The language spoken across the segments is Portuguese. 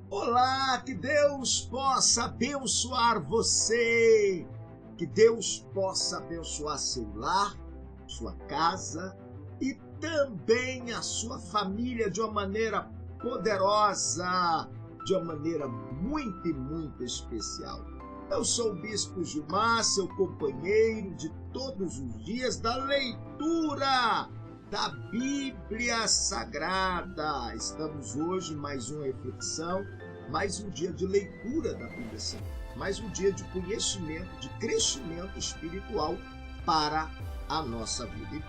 Olá, que Deus possa abençoar você, que Deus possa abençoar seu lar, sua casa e também a sua família de uma maneira poderosa, de uma maneira muito e muito especial. Eu sou o Bispo Gilmar, seu companheiro de todos os dias da leitura da Bíblia Sagrada. Estamos hoje em mais uma reflexão, mais um dia de leitura da Bíblia Sagrada, mais um dia de conhecimento, de crescimento espiritual para a nossa vida. E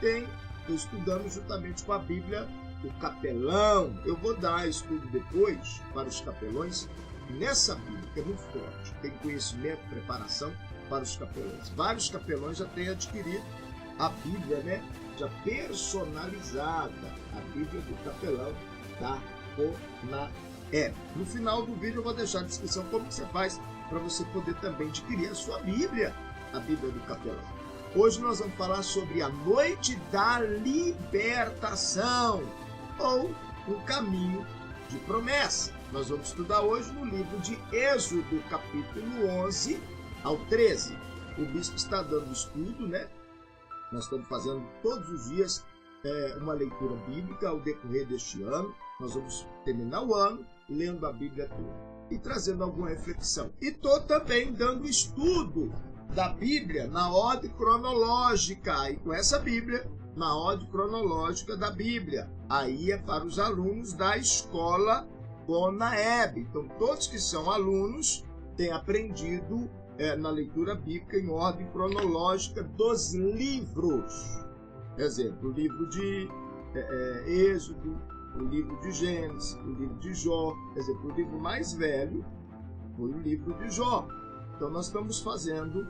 estou estudando juntamente com a Bíblia o capelão. Eu vou dar estudo depois para os capelões nessa Bíblia, que é muito forte, tem conhecimento, preparação para os capelões. Vários capelões já têm adquirido a Bíblia, já personalizada, a Bíblia do capelão da Conaeb. No final do vídeo eu vou deixar a descrição como você faz para você poder também adquirir a sua Bíblia, a Bíblia do capelão. Hoje nós vamos falar sobre a noite da libertação, ou um caminho de promessa. Nós vamos estudar hoje no livro de Êxodo, capítulo 11 ao 13. O bispo está dando estudo, Nós estamos fazendo todos os dias uma leitura bíblica ao decorrer deste ano. Nós vamos terminar o ano lendo a Bíblia toda e trazendo alguma reflexão. E estou também dando estudo da Bíblia na ordem cronológica. E com essa Bíblia, na ordem cronológica da Bíblia. Aí é para os alunos da escola Conaeb. Então, todos que são alunos têm aprendido na leitura bíblica em ordem cronológica dos livros. Exemplo, o livro de Êxodo, o livro de Gênesis, o livro de Jó. Exemplo, o livro mais velho foi o livro de Jó. Então, nós estamos fazendo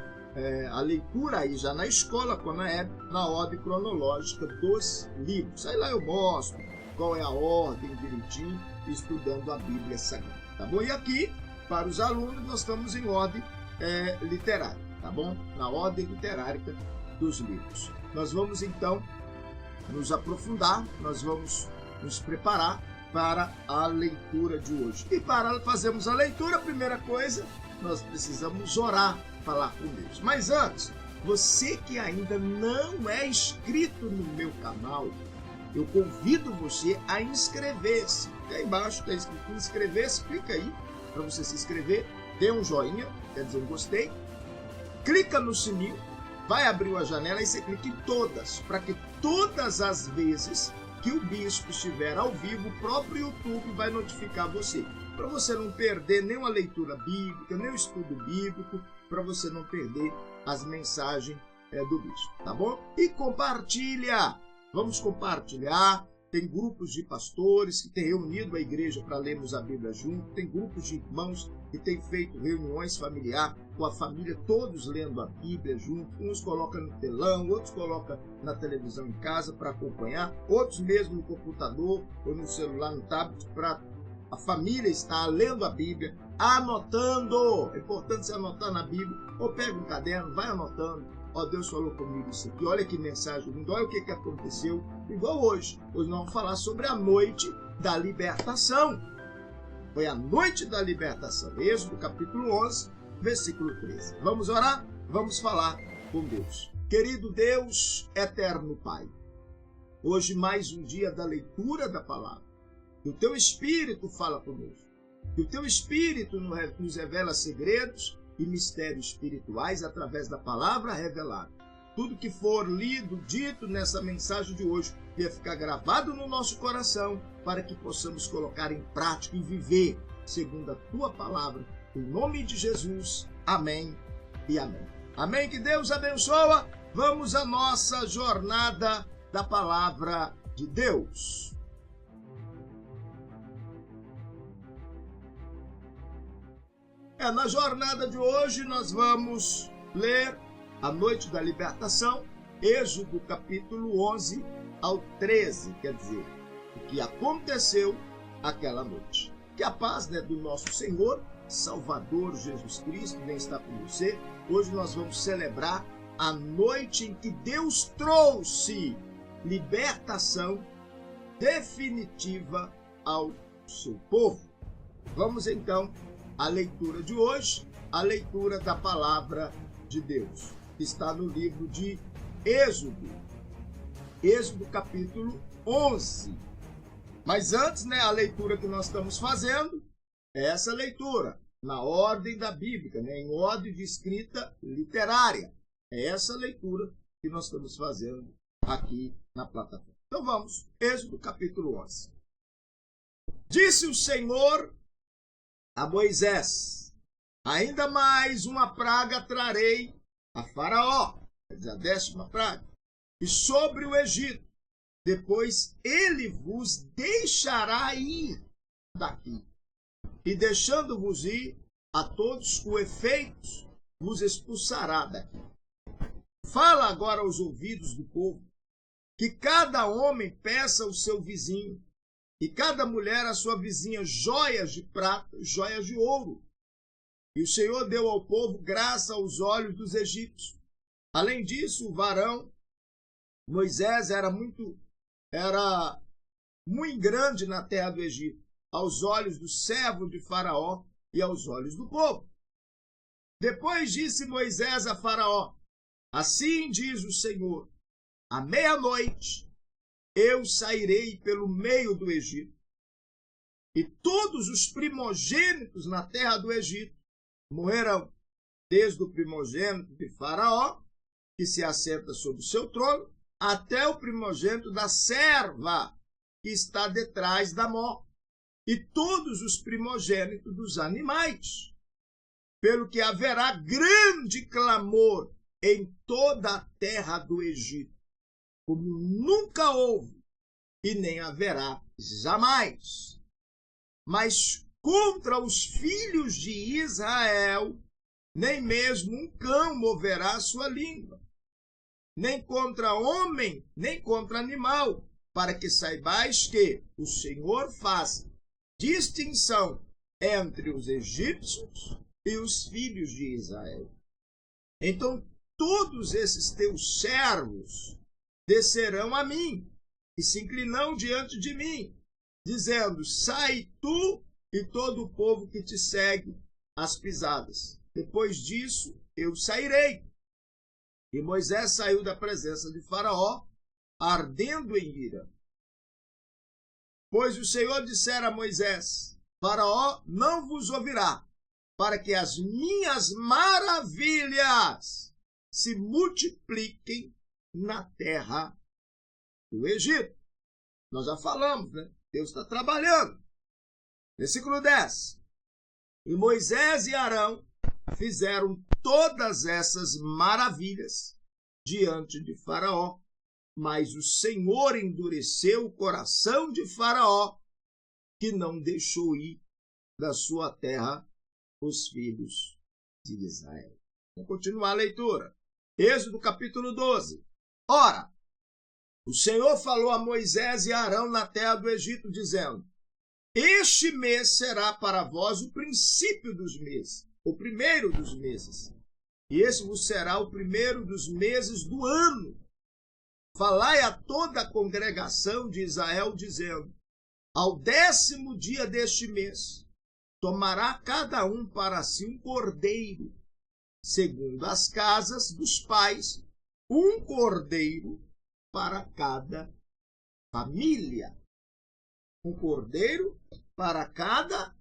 a leitura aí já na escola Conaeb, na ordem cronológica dos livros. Aí lá eu mostro qual é a ordem direitinho, estudando a Bíblia Sagrada, tá bom? E aqui, para os alunos, nós estamos em ordem literária, tá bom? Na ordem literária dos livros. Nós vamos, então, nos aprofundar, nós vamos nos preparar para a leitura de hoje. E para fazermos a leitura, a primeira coisa, nós precisamos orar, falar com Deus. Mas antes, você que ainda não é inscrito no meu canal, eu convido você a inscrever-se. Aí embaixo está escrito inscrever-se, clica aí para você se inscrever, dê um joinha, quer dizer um gostei, clica no sininho, vai abrir uma janela e você clica em todas, para que todas as vezes que o bispo estiver ao vivo, o próprio YouTube vai notificar você, para você não perder nenhuma leitura bíblica, nem o estudo bíblico, para você não perder as mensagens do bispo, tá bom? E compartilha! Vamos compartilhar. Tem grupos de pastores que têm reunido a igreja para lermos a Bíblia junto. Tem grupos de irmãos que têm feito reuniões familiares com a família, todos lendo a Bíblia junto. Uns colocam no telão, outros colocam na televisão em casa para acompanhar. Outros mesmo no computador ou no celular, no tablet, para a família estar lendo a Bíblia, anotando. É importante você anotar na Bíblia. Ou pega um caderno, vai anotando. Deus falou comigo isso aqui, olha que mensagem linda, olha o que aconteceu, igual hoje. Hoje nós vamos falar sobre a noite da libertação. Foi a noite da libertação, Êxodo capítulo 11, versículo 13. Vamos orar? Vamos falar com Deus. Querido Deus, eterno Pai, hoje mais um dia da leitura da palavra. Que o Teu Espírito fala conosco, que o Teu Espírito nos revela segredos e mistérios espirituais através da palavra revelada. Tudo que for lido, dito nessa mensagem de hoje, vai ficar gravado no nosso coração para que possamos colocar em prática e viver segundo a Tua palavra. Em nome de Jesus, amém e amém. Amém, que Deus abençoa. Vamos à nossa jornada da palavra de Deus. Na jornada de hoje nós vamos ler a noite da libertação, Êxodo capítulo 11 ao 13, quer dizer, o que aconteceu aquela noite. Que a paz do nosso Senhor, Salvador Jesus Cristo, venha estar com você. Hoje nós vamos celebrar a noite em que Deus trouxe libertação definitiva ao seu povo. Vamos então à leitura de hoje, a leitura da palavra de Deus, que está no livro de Êxodo, capítulo 11. Mas antes, a leitura que nós estamos fazendo é essa leitura, na ordem da Bíblia, em ordem de escrita literária. É essa leitura que nós estamos fazendo aqui na plataforma. Então vamos, Êxodo capítulo 11. Disse o Senhor a Moisés: ainda mais uma praga trarei a Faraó, quer dizer, a 10ª praga, e sobre o Egito. Depois ele vos deixará ir daqui, e deixando-vos ir, a todos com efeitos vos expulsará daqui. Fala agora aos ouvidos do povo, que cada homem peça ao seu vizinho, e cada mulher à sua vizinha joias de prata, joias de ouro. E o Senhor deu ao povo graça aos olhos dos egípcios. Além disso, o varão Moisés era muito grande na terra do Egito, aos olhos do servo de Faraó e aos olhos do povo. Depois disse Moisés a Faraó: assim diz o Senhor, à meia-noite eu sairei pelo meio do Egito, e todos os primogênitos na terra do Egito morrerão, desde o primogênito de Faraó, que se assenta sobre o seu trono, até o primogênito da serva, que está detrás da mó, e todos os primogênitos dos animais, pelo que haverá grande clamor em toda a terra do Egito, como nunca houve e nem haverá jamais. Mas contra os filhos de Israel, nem mesmo um cão moverá a sua língua, nem contra homem, nem contra animal, para que saibais que o Senhor faz distinção entre os egípcios e os filhos de Israel. Então todos esses teus servos descerão a mim e se inclinarão diante de mim, dizendo: sai tu e todo o povo que te segue às pisadas. Depois disso eu sairei. E Moisés saiu da presença de Faraó, ardendo em ira. Pois o Senhor dissera a Moisés: Faraó não vos ouvirá, para que as minhas maravilhas se multipliquem na terra do Egito. Nós já falamos, Deus está trabalhando. Versículo 10. E Moisés e Arão fizeram todas essas maravilhas diante de Faraó, mas o Senhor endureceu o coração de Faraó, que não deixou ir da sua terra os filhos de Israel. Vamos continuar a leitura. Êxodo capítulo 12. Ora, o Senhor falou a Moisés e a Arão na terra do Egito, dizendo: este mês será para vós o princípio dos meses, o primeiro dos meses, e esse vos será o primeiro dos meses do ano. Falai a toda a congregação de Israel, dizendo: ao 10º dia deste mês, tomará cada um para si um cordeiro, segundo as casas dos pais, um cordeiro para cada família. Um cordeiro para cada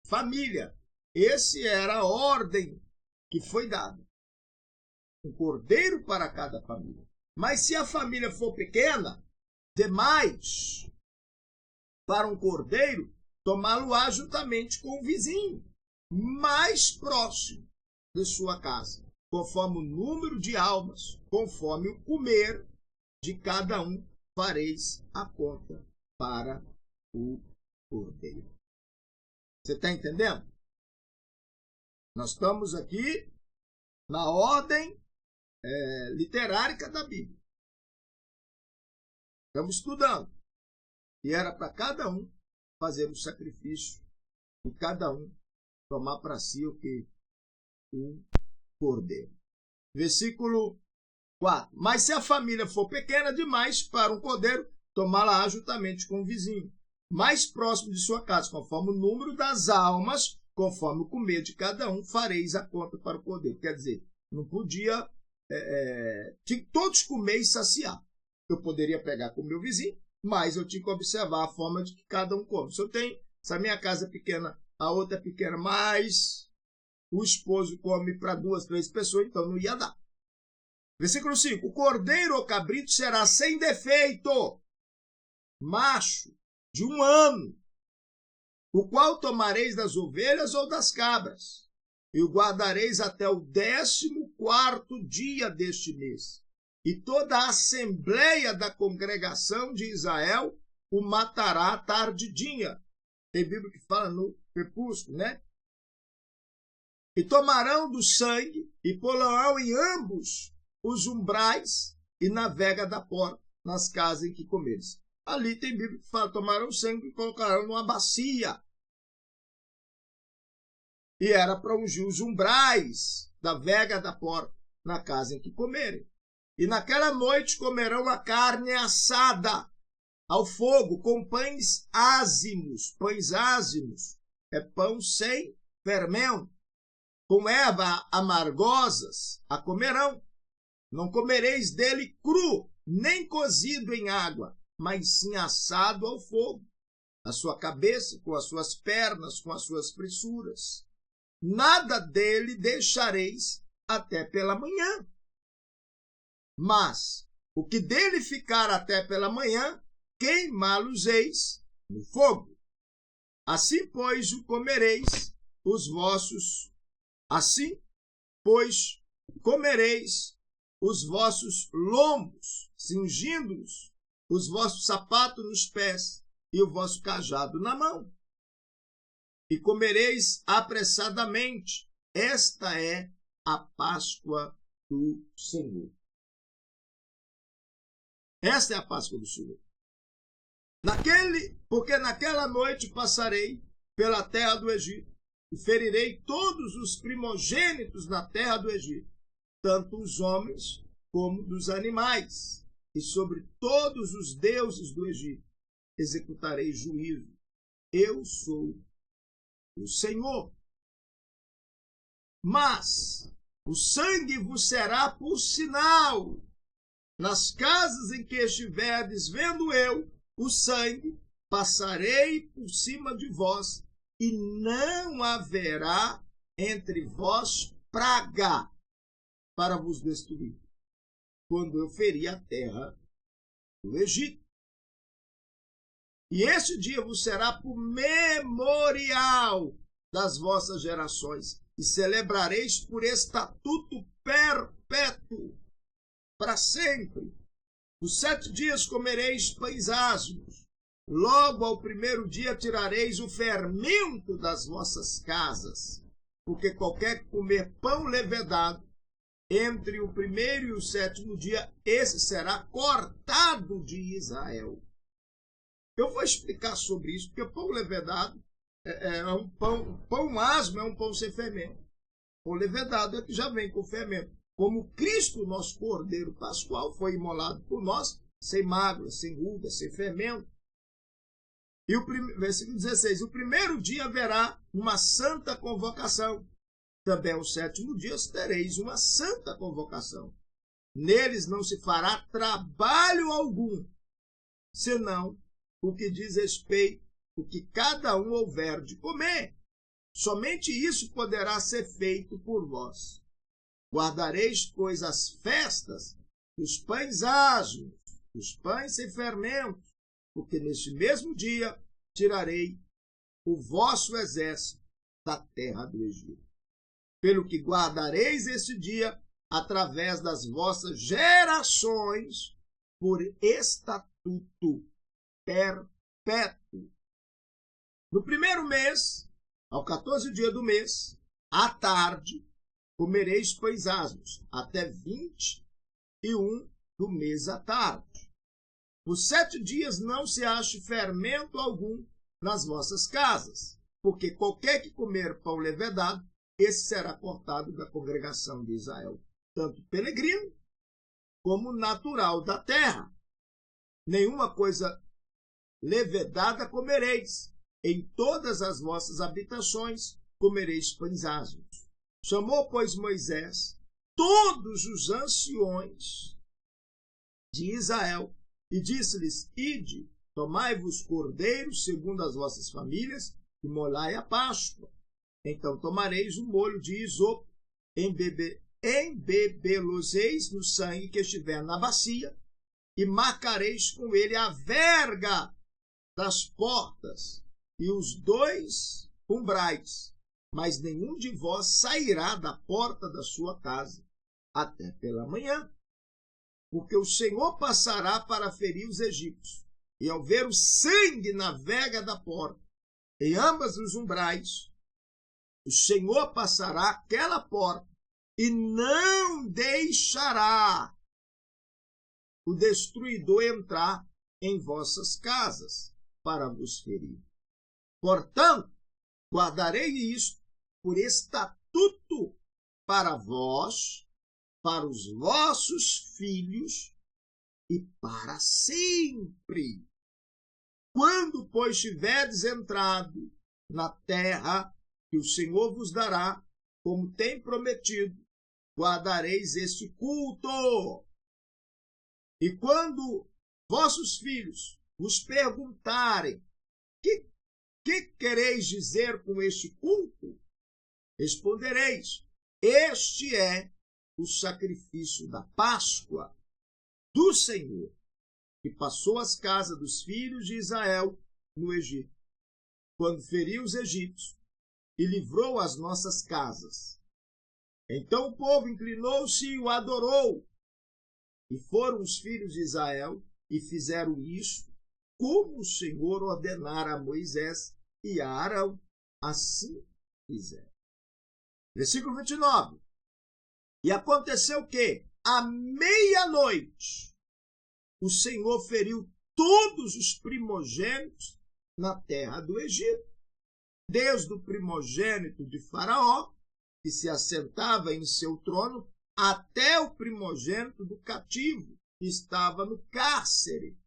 família. Essa era a ordem que foi dada. Um cordeiro para cada família. Mas se a família for pequena demais para um cordeiro, tomá-lo-á juntamente com o vizinho mais próximo de sua casa, conforme o número de almas, conforme o comer de cada um, fareis a conta para o cordeiro. Você está entendendo? Nós estamos aqui na ordem literária da Bíblia. Estamos estudando. E era para cada um fazer um sacrifício e cada um tomar para si um cordeiro. Versículo 4. Mas se a família for pequena demais para um cordeiro, tomá-la juntamente com o vizinho mais próximo de sua casa, conforme o número das almas, conforme o comer de cada um, fareis a conta para o cordeiro. Quer dizer, não podia tinha que todos comer e saciar. Eu poderia pegar com o meu vizinho, mas eu tinha que observar a forma de que cada um come. Se a minha casa é pequena, a outra é pequena, mas o esposo come para 2, 3 pessoas, então não ia dar. Versículo 5. O cordeiro ou cabrito será sem defeito, macho, de 1 ano, o qual tomareis das ovelhas ou das cabras, e o guardareis até o 14º dia deste mês. E toda a assembleia da congregação de Israel o matará à tardidinha. Tem Bíblia que fala no crepúsculo, né? E tomarão do sangue e pô-lo em ambos os umbrais e na vega da porta, nas casas em que comeres. Ali tem Bíblia que fala, tomarão o sangue e colocarão numa bacia. E era para ungir os umbrais da vega da porta, na casa em que comerem. E naquela noite comerão a carne assada ao fogo, com pães ázimos. Pães ázimos é pão sem fermento. Com erva amargosas a comerão. Não comereis dele cru, nem cozido em água, mas sim assado ao fogo. A sua cabeça, com as suas pernas, com as suas pressuras. Nada dele deixareis até pela manhã. Mas o que dele ficar até pela manhã, queimá-los-eis no fogo. Assim, pois, o comereis os vossos. Assim, pois, comereis os vossos lombos, cingindo-os, os vossos sapatos nos pés e o vosso cajado na mão. E comereis apressadamente. Esta é a Páscoa do Senhor. Esta é a Páscoa do Senhor. Porque naquela noite passarei pela terra do Egito e ferirei todos os primogênitos na terra do Egito, tanto os homens como dos animais, e sobre todos os deuses do Egito executarei juízo. Eu sou o Senhor. Mas o sangue vos será por sinal. Nas casas em que estiverdes, vendo eu o sangue, passarei por cima de vós, e não haverá entre vós praga para vos destruir, quando eu ferir a terra do Egito. E este dia vos será por memorial das vossas gerações, e celebrareis por estatuto perpétuo, para sempre. Os 7 dias comereis pães ázimos. Logo ao primeiro dia tirareis o fermento das vossas casas, porque qualquer que comer pão levedado, entre o primeiro e o 7º dia, esse será cortado de Israel. Eu vou explicar sobre isso, porque pão levedado é um pão asmo é um pão sem fermento. Pão levedado é que já vem com fermento. Como Cristo, nosso Cordeiro Pascual, foi imolado por nós, sem mágoa, sem ruga, sem fermento. E versículo 16, o primeiro dia haverá uma santa convocação. Também aos 7º dia tereis uma santa convocação. Neles não se fará trabalho algum, senão o que diz respeito, o que cada um houver de comer. Somente isso poderá ser feito por vós. Guardareis, pois, as festas dos pães ázimos, dos pães sem fermento, porque neste mesmo dia tirarei o vosso exército da terra do Egito. Pelo que guardareis este dia através das vossas gerações por estatuto perpétuo. No primeiro mês, ao 14º dia do mês, à tarde, comereis pães ázimos, até 21 do mês à tarde. Por 7 dias não se ache fermento algum nas vossas casas, porque qualquer que comer pão levedado, esse será cortado da congregação de Israel, tanto peregrino como natural da terra. Nenhuma coisa levedada comereis, em todas as vossas habitações comereis pães asmos. Chamou, pois, Moisés todos os anciões de Israel e disse-lhes: Ide, tomai-vos cordeiros segundo as vossas famílias e molhai a Páscoa. Então tomareis o molho de isopo, embebeloseis no sangue que estiver na bacia e marcareis com ele a verga das portas e os 2 umbrais, mas nenhum de vós sairá da porta da sua casa até pela manhã, porque o Senhor passará para ferir os egípcios, e ao ver o sangue na verga da porta, em ambas os umbrais, o Senhor passará aquela porta e não deixará o destruidor entrar em vossas casas para vos ferir. Portanto, guardarei isto por estatuto para vós, para os vossos filhos e para sempre. Quando, pois, tiverdes entrado na terra que o Senhor vos dará, como tem prometido, guardareis este culto. E quando vossos filhos vos perguntarem: que quereis dizer com este culto? Respondereis: este é o sacrifício da Páscoa do Senhor, que passou as casas dos filhos de Israel no Egito, quando feriu os egípcios e livrou as nossas casas. Então o povo inclinou-se e o adorou. E foram os filhos de Israel e fizeram isto, como o Senhor ordenara a Moisés e a Arão. Assim fizeram. Versículo 29. E aconteceu que, à meia-noite, o Senhor feriu todos os primogênitos na terra do Egito, desde o primogênito de Faraó, que se assentava em seu trono, até o primogênito do cativo, que estava no cárcere,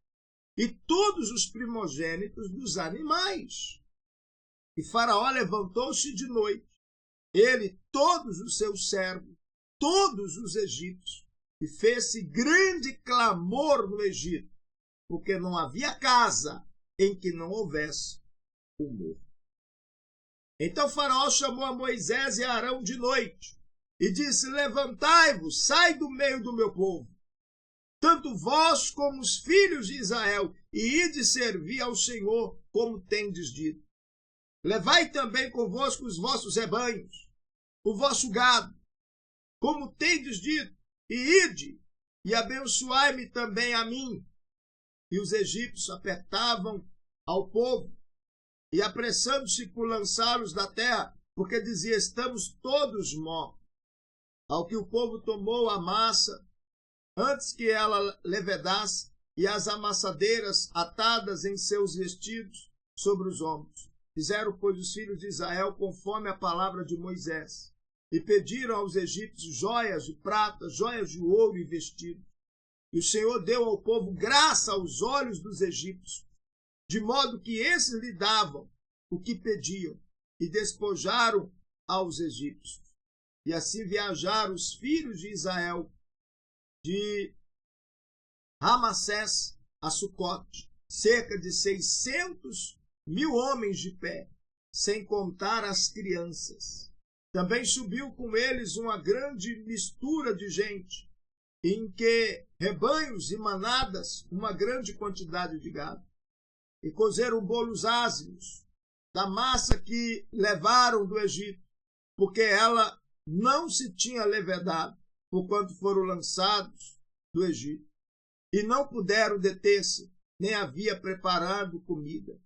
e todos os primogênitos dos animais. E Faraó levantou-se de noite, ele, todos os seus servos, todos os egípcios, e fez-se grande clamor no Egito, porque não havia casa em que não houvesse o morto. Então Faraó chamou a Moisés e a Arão de noite e disse: levantai-vos, sai do meio do meu povo, tanto vós como os filhos de Israel, e ide servir ao Senhor, como tendes dito. Levai também convosco os vossos rebanhos, o vosso gado, como tendes dito, e ide, e abençoai-me também a mim. E os egípcios apertavam ao povo, e apressando-se por lançá-los da terra, porque dizia: estamos todos mortos. Ao que o povo tomou a massa, antes que ela levedasse, e as amassadeiras atadas em seus vestidos sobre os ombros. Fizeram, pois, os filhos de Israel conforme a palavra de Moisés, e pediram aos egípcios joias de prata, joias de ouro e vestidos. E o Senhor deu ao povo graça aos olhos dos egípcios, de modo que esses lhe davam o que pediam, e despojaram aos egípcios. E assim viajaram os filhos de Israel de Ramassés a Sucote, cerca de 600.000 homens de pé, sem contar as crianças. Também subiu com eles uma grande mistura de gente, em que rebanhos e manadas, uma grande quantidade de gado. E cozeram bolos ázimos da massa que levaram do Egito, porque ela não se tinha levedado, porquanto foram lançados do Egito. E não puderam deter-se, nem havia preparado comida.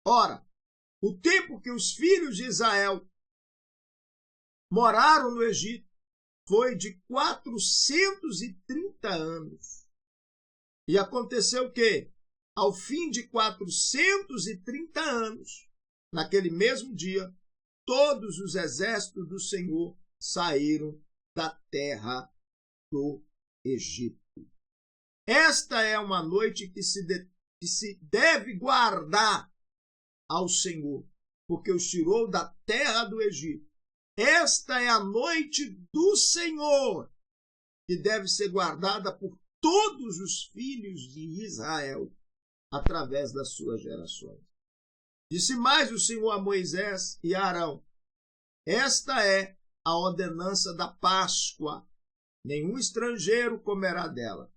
Ora, o tempo que os filhos de Israel moraram no Egito foi de 430 anos. E aconteceu que, ao fim de 430 anos, naquele mesmo dia, todos os exércitos do Senhor saíram da terra do Egito. Esta é uma noite que que se deve guardar ao Senhor, porque os tirou da terra do Egito. Esta é a noite do Senhor, que deve ser guardada por todos os filhos de Israel, através das suas gerações. Disse mais o Senhor a Moisés e a Arão: esta é a ordenança da Páscoa. Nenhum estrangeiro comerá dela,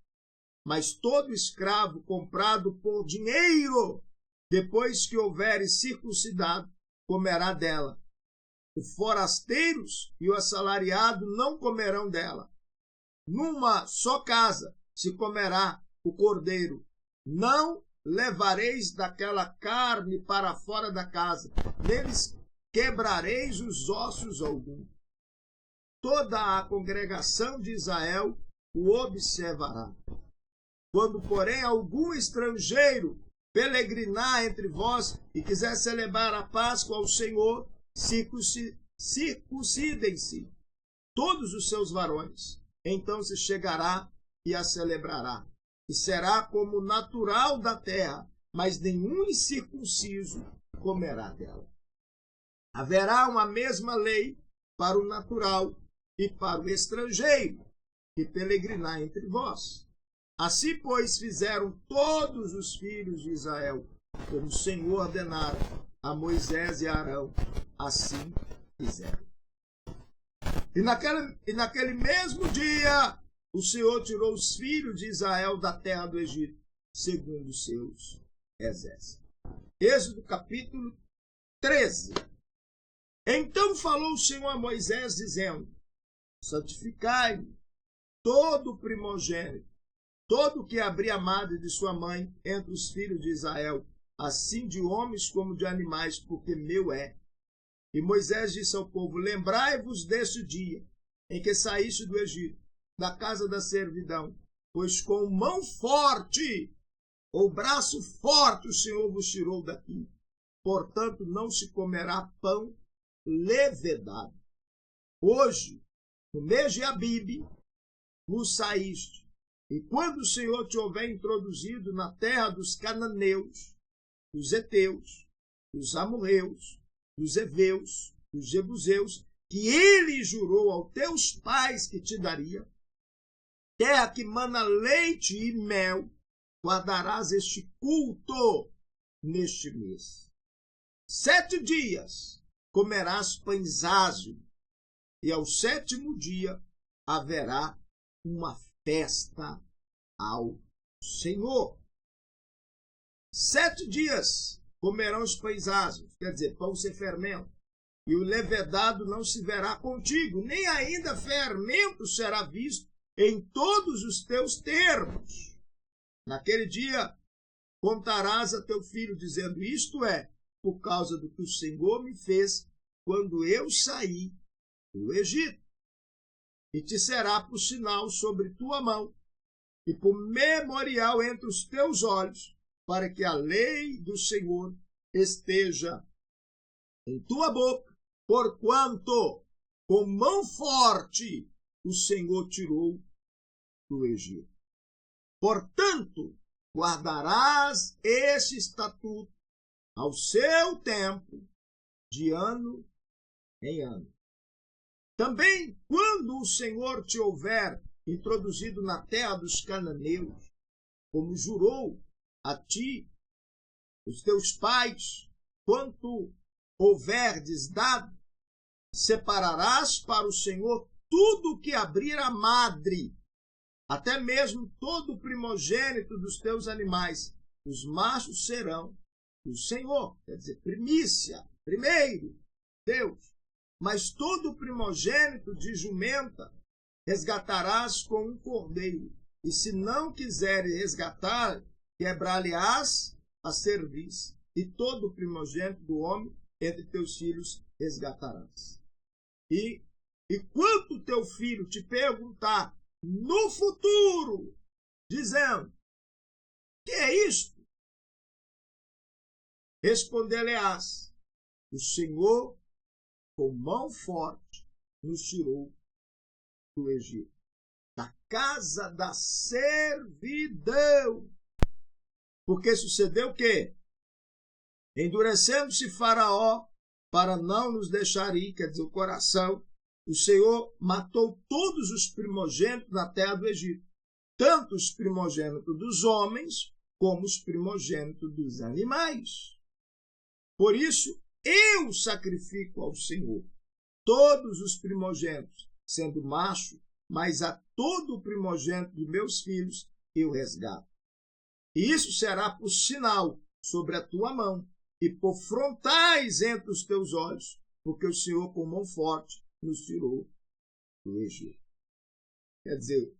mas todo escravo comprado por dinheiro, depois que houver circuncidado, comerá dela. Os forasteiros e o assalariado não comerão dela. Numa só casa se comerá o cordeiro. Não levareis daquela carne para fora da casa, neles quebrareis os ossos algum. Toda a congregação de Israel o observará. Quando, porém, algum estrangeiro peregrinar entre vós e quiser celebrar a Páscoa ao Senhor, circuncidem-se todos os seus varões. Então se chegará e a celebrará. E será como natural da terra, mas nenhum incircunciso comerá dela. Haverá uma mesma lei para o natural e para o estrangeiro que peregrinar entre vós. Assim, pois, fizeram todos os filhos de Israel, como o Senhor ordenara a Moisés e a Arão, assim fizeram. E naquele mesmo dia, o Senhor tirou os filhos de Israel da terra do Egito, segundo os seus exércitos. Êxodo capítulo 13. Então falou o Senhor a Moisés, dizendo: santificai-me todo primogênito, todo que abrir a madre de sua mãe entre os filhos de Israel, assim de homens como de animais, porque meu é. E Moisés disse ao povo: lembrai-vos deste dia em que saíste do Egito, da casa da servidão, pois com mão forte, ou braço forte, o Senhor vos tirou daqui. Portanto, não se comerá pão levedado. Hoje, no mês de Abibe, vos saíste, e quando o Senhor te houver introduzido na terra dos cananeus, dos heteus, dos amorreus, dos heveus, dos jebuseus, que ele jurou aos teus pais que te daria, terra que mana leite e mel, guardarás este culto neste mês. 7 dias comerás pães ázimos, e ao 7º dia haverá uma festa ao Senhor. 7 dias comerão os pães ázimos, quer dizer, pão sem fermento, e o levedado não se verá contigo, nem ainda fermento será visto em todos os teus termos. Naquele dia contarás a teu filho, dizendo: isto é, por causa do que o Senhor me fez quando eu saí do Egito. E te será por sinal sobre tua mão, e por memorial entre os teus olhos, para que a lei do Senhor esteja em tua boca, porquanto com mão forte o Senhor tirou do Egito. Portanto, guardarás este estatuto ao seu tempo, de ano em ano. Também, quando o Senhor te houver introduzido na terra dos cananeus, como jurou a ti, os teus pais, quanto houverdes dado, separarás para o Senhor tudo o que abrir a madre, até mesmo todo o primogênito dos teus animais. Os machos serão do Senhor, quer dizer, primícia, primeiro, Deus. Mas todo o primogênito de jumenta resgatarás com um cordeiro, e se não quiseres resgatar, quebrar-lhe-ás a cerviz, e todo o primogênito do homem entre teus filhos resgatarás. E quando teu filho te perguntar no futuro, dizendo: que é isto? Responder-lhe-ás: o Senhor com mão forte nos tirou do Egito, da casa da servidão. Porque sucedeu o quê? Endurecendo-se Faraó para não nos deixar ir, quer dizer, o coração, o Senhor matou todos os primogênitos na terra do Egito, tanto os primogênitos dos homens como os primogênitos dos animais. Por isso, eu sacrifico ao Senhor todos os primogênitos, sendo macho, mas a todo o primogênito de meus filhos eu resgato. E isso será por sinal sobre a tua mão, e por frontais entre os teus olhos, porque o Senhor com mão forte nos tirou do Egito. Quer dizer,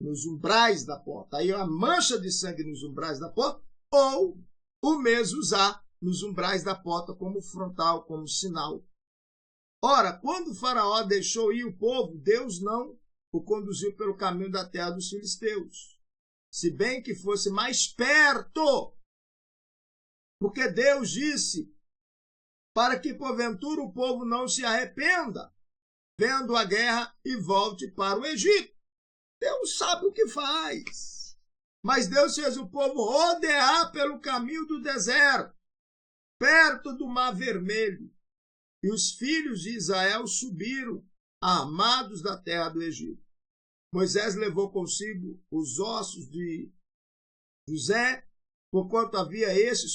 nos umbrais da porta. Aí a mancha de sangue nos umbrais da porta, ou o mesmo usar nos umbrais da porta como frontal, como sinal. Ora, quando o Faraó deixou ir o povo, Deus não o conduziu pelo caminho da terra dos filisteus, se bem que fosse mais perto. Porque Deus disse para que, porventura, o povo não se arrependa, vendo a guerra e volte para o Egito. Deus sabe o que faz. Mas Deus fez o povo rodear pelo caminho do deserto, perto do Mar Vermelho. E os filhos de Israel subiram, armados da terra do Egito. Moisés levou consigo os ossos de José, porquanto havia esse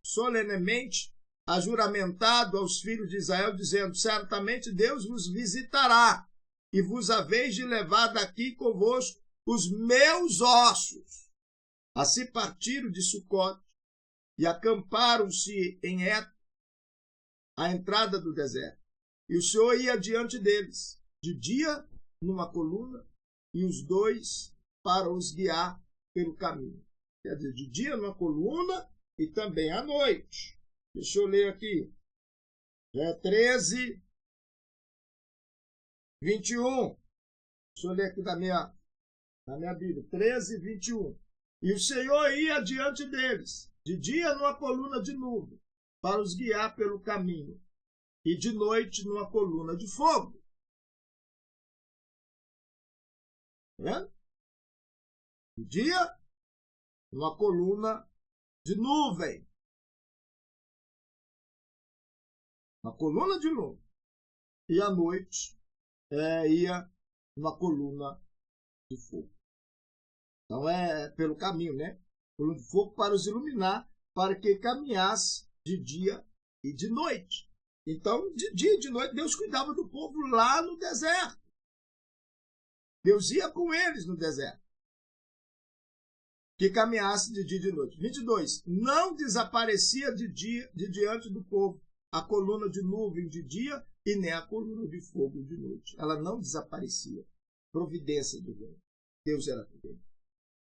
solenemente ajuramentado aos filhos de Israel, dizendo: certamente Deus vos visitará, e vos haveis de levar daqui convosco os meus ossos. Assim partiram de Sucote e acamparam-se em Et, à entrada do deserto. E o Senhor ia diante deles, de dia numa coluna, e os dois para os guiar pelo caminho. Quer dizer, de dia numa coluna e também à noite. Deixa eu ler aqui. Já é 13, 21. Deixa eu ler aqui na minha Bíblia. 13, 21. E o Senhor ia diante deles, de dia numa coluna de nuvem, para os guiar pelo caminho, e de noite numa coluna de fogo. Tá vendo? De dia, numa coluna de nuvem. Uma coluna de nuvem. E à noite ia numa coluna de fogo. Então é pelo caminho, né? Coluna de fogo para os iluminar, para que caminhasse de dia e de noite. Então, de dia e de noite, Deus cuidava do povo lá no deserto. Deus ia com eles no deserto. Que caminhasse de dia e de noite. 22. Não desaparecia de diante do povo a coluna de nuvem de dia e nem a coluna de fogo de noite. Ela não desaparecia. Providência de Deus. Deus era com ele.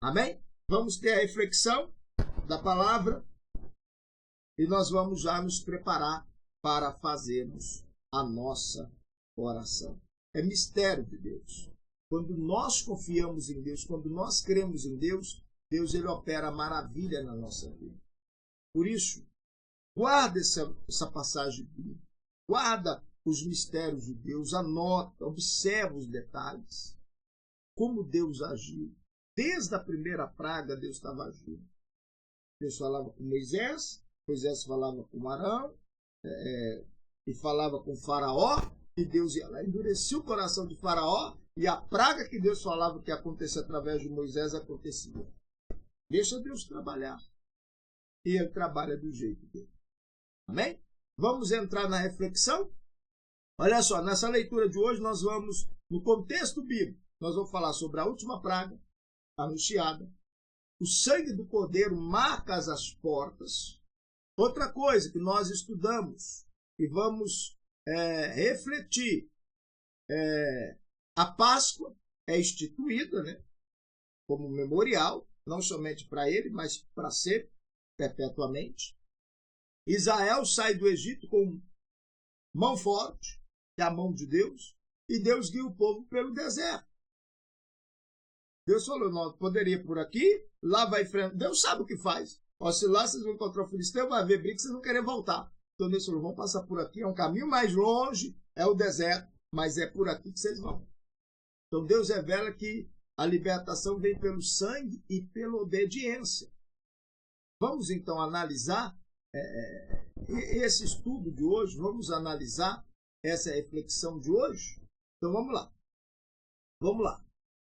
Amém? Vamos ter a reflexão da palavra e nós vamos já nos preparar para fazermos a nossa oração. É mistério de Deus. Quando nós confiamos em Deus, quando nós cremos em Deus, Deus ele opera maravilha na nossa vida. Por isso, guarda essa passagem bíblica, guarda os mistérios de Deus, anota, observa os detalhes. Como Deus agiu. Desde a primeira praga, Deus estava agindo. Deus falava com Moisés, Moisés falava com Arão, e falava com Faraó, e Deus ia lá, endurecia o coração de Faraó, e a praga que Deus falava que ia acontecer através de Moisés acontecia. Deixa Deus trabalhar. E ele trabalha do jeito dele. Amém? Vamos entrar na reflexão? Olha só, nessa leitura de hoje nós vamos, no contexto bíblico, nós vamos falar sobre a última praga anunciada. O sangue do cordeiro marca as portas. Outra coisa que nós estudamos e vamos refletir, a Páscoa é instituída, né, como memorial, não somente para ele, mas para sempre, perpetuamente. Israel sai do Egito com mão forte, que é a mão de Deus, e Deus guia o povo pelo deserto. Deus falou, não, poderia ir por aqui, lá vai frente. Deus sabe o que faz. Ó, se lá vocês vão encontrar o filisteu, vai haver briga, vocês vão querer voltar. Então Deus falou, vão passar por aqui, é um caminho mais longe, é o deserto, mas é por aqui que vocês vão. Então Deus revela que a libertação vem pelo sangue e pela obediência. Vamos então analisar esse estudo de hoje, vamos analisar essa reflexão de hoje. Então vamos lá. Vamos lá.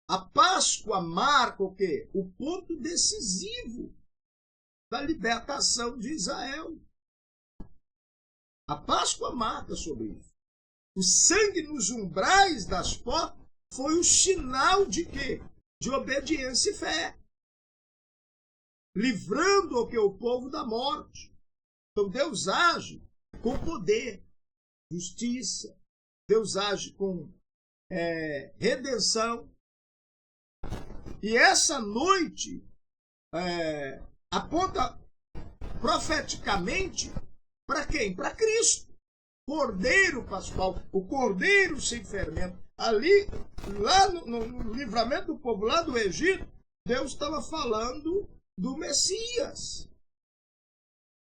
A Páscoa marca o quê? O ponto decisivo da libertação de Israel. A Páscoa marca sobre isso. O sangue nos umbrais das portas foi o sinal de quê? De obediência e fé. Livrando o povo da morte. Então Deus age com poder, justiça. Deus age com redenção. E essa noite aponta profeticamente para quem? Para Cristo. Cordeiro pascual, o cordeiro sem fermento. Ali, lá no livramento do povo, lá do Egito, Deus estava falando do Messias.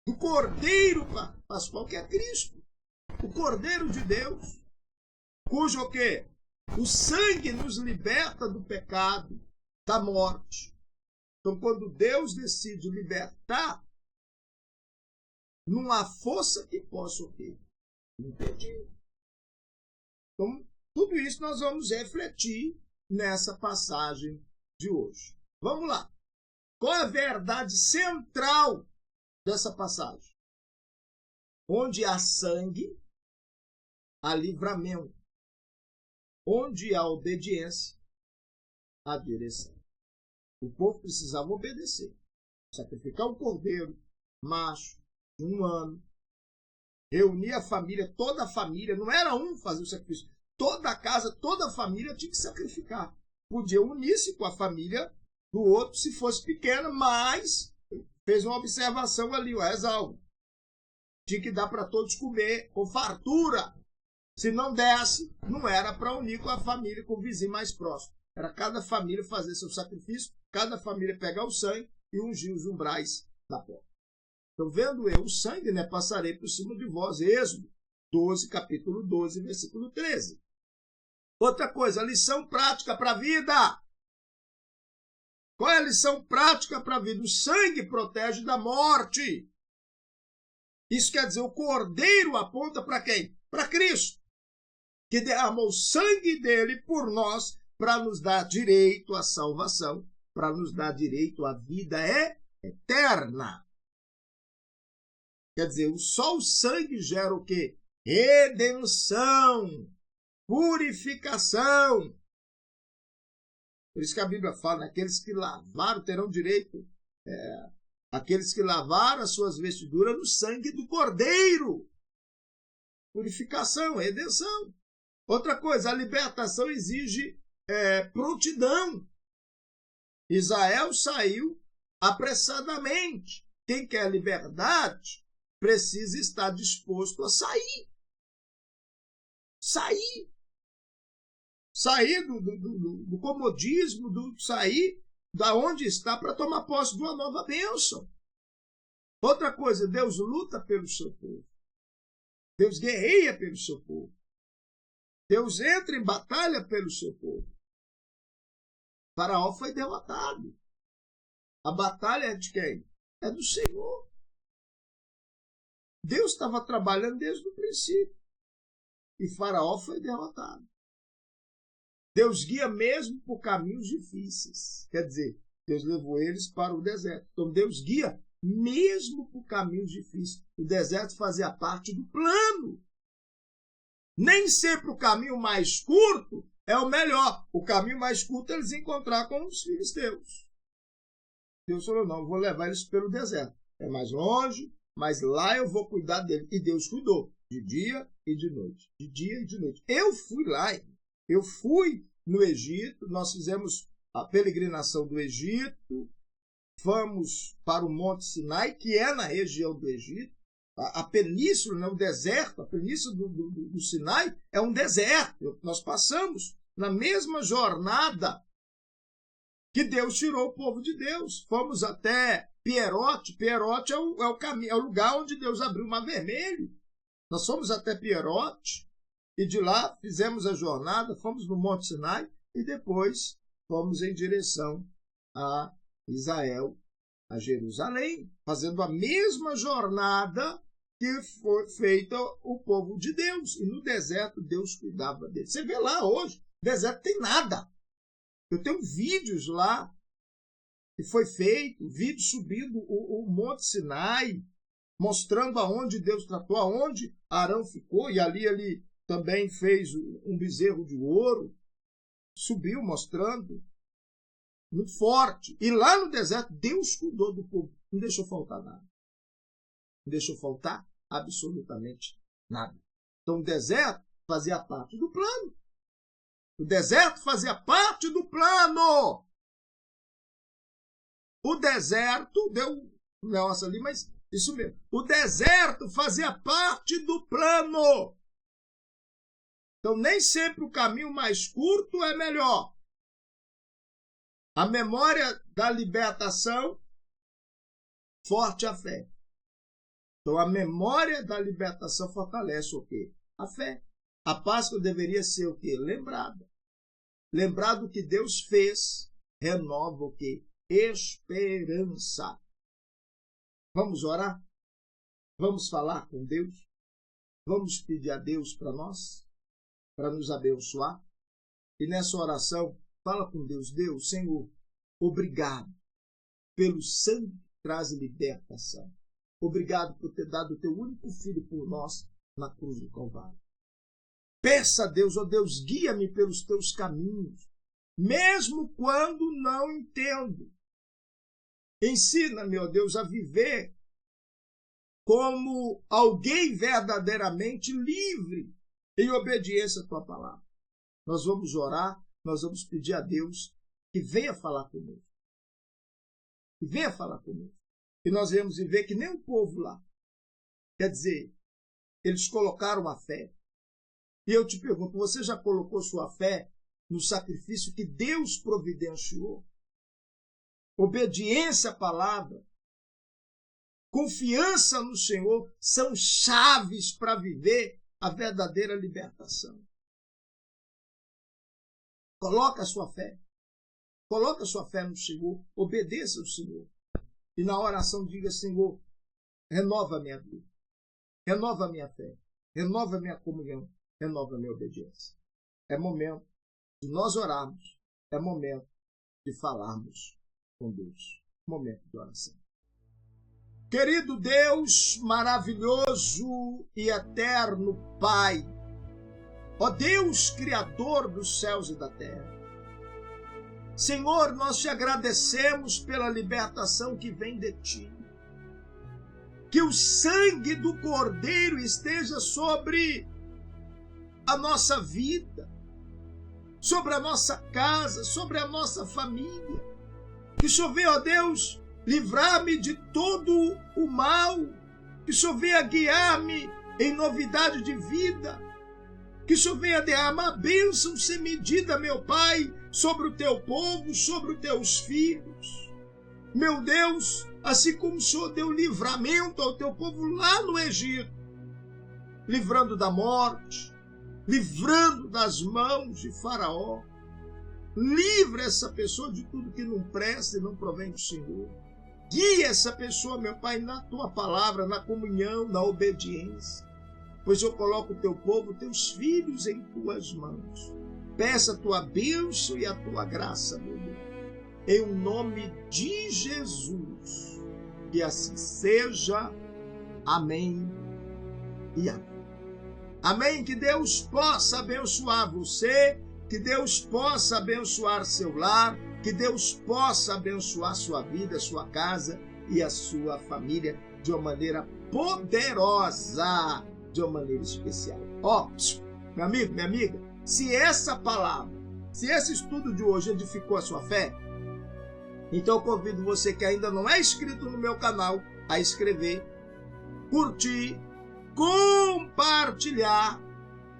Do cordeiro pascual, que é Cristo. O cordeiro de Deus. Cujo o quê? O sangue nos liberta do pecado, da morte. Então, quando Deus decide libertar, não há força que possa o quê? Impedir. Então, tudo isso nós vamos refletir nessa passagem de hoje. Vamos lá. Qual é a verdade central dessa passagem? Onde há sangue, há livramento. Onde há obediência, há direção. O povo precisava obedecer. Sacrificar um cordeiro, macho, de 1 ano. Reunir a família, toda a família. Não era um fazer o sacrifício. Toda a casa, toda a família tinha que sacrificar. Podia unir-se com a família do outro, se fosse pequena, mas fez uma observação ali, o Esaú. Tinha que dar para todos comer com fartura. Se não desse, não era para unir com a família, com o vizinho mais próximo. Era cada família fazer seu sacrifício, cada família pegar o sangue e ungir os umbrais da porta. Então, vendo eu o sangue, passarei por cima de vós. Êxodo 12, capítulo 12, versículo 13. Outra coisa, lição prática para a vida. Qual é a lição prática para a vida? O sangue protege da morte. Isso quer dizer, o cordeiro aponta para quem? Para Cristo, que derramou o sangue dele por nós para nos dar direito à salvação, para nos dar direito à vida eterna. Quer dizer, só o sangue gera o quê? Redenção, purificação. Por isso que a Bíblia fala, aqueles que lavaram terão direito, aqueles que lavaram as suas vestiduras no sangue do Cordeiro. Purificação, redenção. Outra coisa, a libertação exige prontidão. Israel saiu apressadamente. Quem quer liberdade precisa estar disposto a sair. Sair do comodismo, sair da onde está para tomar posse de uma nova bênção. Outra coisa, Deus luta pelo seu povo. Deus guerreia pelo seu povo. Deus entra em batalha pelo seu povo. Faraó foi derrotado. A batalha é de quem? É do Senhor. Deus estava trabalhando desde o princípio. E Faraó foi derrotado. Deus guia mesmo por caminhos difíceis. Quer dizer, Deus levou eles para o deserto. Então Deus guia mesmo por caminhos difíceis. O deserto fazia parte do plano. Nem sempre o caminho mais curto é o melhor. O caminho mais curto é eles encontrar com os filisteus. Deus falou, não, eu vou levar eles pelo deserto. É mais longe, mas lá eu vou cuidar deles. E Deus cuidou, de dia e de noite. De dia e de noite. Eu fui lá, eu fui no Egito, nós fizemos a peregrinação do Egito, fomos para o Monte Sinai, que é na região do Egito. A península, o deserto, a península do Sinai é um deserto. Nós passamos na mesma jornada que Deus tirou o povo de Deus. Fomos até Pierote. Pierote é o caminho, é o lugar onde Deus abriu o Mar Vermelho. Nós fomos até Pierote e de lá fizemos a jornada, fomos no Monte Sinai e depois fomos em direção a Israel, a Jerusalém, fazendo a mesma jornada que foi feita o povo de Deus. E no deserto Deus cuidava deles. Você vê lá hoje, no deserto tem nada. Eu tenho vídeos lá que foi feito, vídeo subindo o Monte Sinai, mostrando aonde Deus tratou, aonde Arão ficou, e ali ele também fez um bezerro de ouro, subiu mostrando, muito forte. E lá no deserto, Deus cuidou do povo, não deixou faltar nada. Não deixou faltar absolutamente nada. Então o deserto fazia parte do plano. O deserto fazia parte do plano. O deserto, deu um negócio ali, mas isso mesmo. O deserto fazia parte do plano. Então, nem sempre o caminho mais curto é melhor. A memória da libertação, forte a fé. Então, a memória da libertação fortalece o quê? A fé. A Páscoa deveria ser o quê? Lembrada. Lembrar do que Deus fez, renova o quê? Esperança. Vamos orar? Vamos falar com Deus? Vamos pedir a Deus para nós? Para nos abençoar? E nessa oração, fala com Deus. Deus, Senhor, obrigado pelo sangue que traz libertação. Obrigado por ter dado o teu único filho por nós na cruz do Calvário. Peça a Deus, ó Deus, guia-me pelos teus caminhos, mesmo quando não entendo. Ensina-me, ó Deus, a viver como alguém verdadeiramente livre em obediência à tua palavra. Nós vamos orar, nós vamos pedir a Deus que venha falar conosco. Que venha falar conosco. E nós vamos ver que nem o povo lá. Quer dizer, eles colocaram a fé. E eu te pergunto, você já colocou sua fé no sacrifício que Deus providenciou? Obediência à palavra, confiança no Senhor são chaves para viver a verdadeira libertação. Coloca a sua fé. Coloca a sua fé no Senhor. Obedeça ao Senhor. E na oração diga, Senhor, renova a minha vida. Renova a minha fé. Renova a minha comunhão. Renova a minha obediência. É momento de nós orarmos. É momento de falarmos com Deus. Momento de oração. Querido Deus, maravilhoso e eterno Pai, ó Deus, Criador dos céus e da terra, Senhor, nós te agradecemos pela libertação que vem de ti. Que o sangue do Cordeiro esteja sobre a nossa vida, sobre a nossa casa, sobre a nossa família. Que o Senhor venha, ó Deus, livrar-me de todo o mal. Que o Senhor venha guiar-me em novidade de vida. Que o Senhor venha derramar bênção sem medida, meu Pai, sobre o teu povo, sobre os teus filhos. Meu Deus, assim como o Senhor deu livramento ao teu povo lá no Egito, livrando da morte, livrando das mãos de Faraó. Livra essa pessoa de tudo que não presta e não provém do Senhor. Guia essa pessoa, meu Pai, na tua palavra, na comunhão, na obediência. Pois eu coloco o teu povo, teus filhos em tuas mãos. Peça a tua bênção e a tua graça, meu Deus. Em o nome de Jesus. Que assim seja. Amém e amém. Amém. Que Deus possa abençoar você. Que Deus possa abençoar seu lar. Que Deus possa abençoar sua vida, sua casa e a sua família de uma maneira poderosa, de uma maneira especial. Ó, meu amigo, minha amiga, se essa palavra, se esse estudo de hoje edificou a sua fé, então eu convido você que ainda não é inscrito no meu canal a inscrever, curtir, compartilhar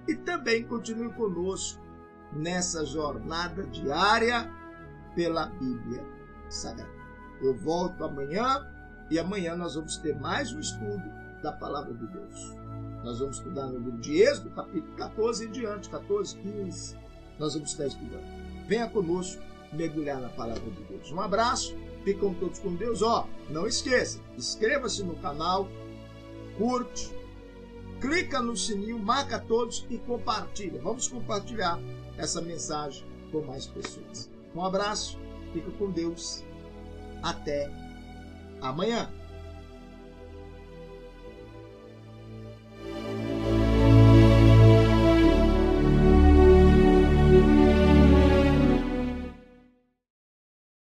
e também continue conosco nessa jornada diária pela Bíblia Sagrada. Eu volto amanhã e amanhã nós vamos ter mais um estudo da Palavra de Deus. Nós vamos estudar no livro de Êxodo, capítulo 14 em diante, 14, 15. Nós vamos estar estudando. Venha conosco mergulhar na Palavra de Deus. Um abraço Ficam todos com Deus. Não esqueça, inscreva-se no canal, curte, clica no sininho, marca todos e compartilha. Vamos compartilhar essa mensagem com mais pessoas. Um abraço, fica com Deus. Até amanhã.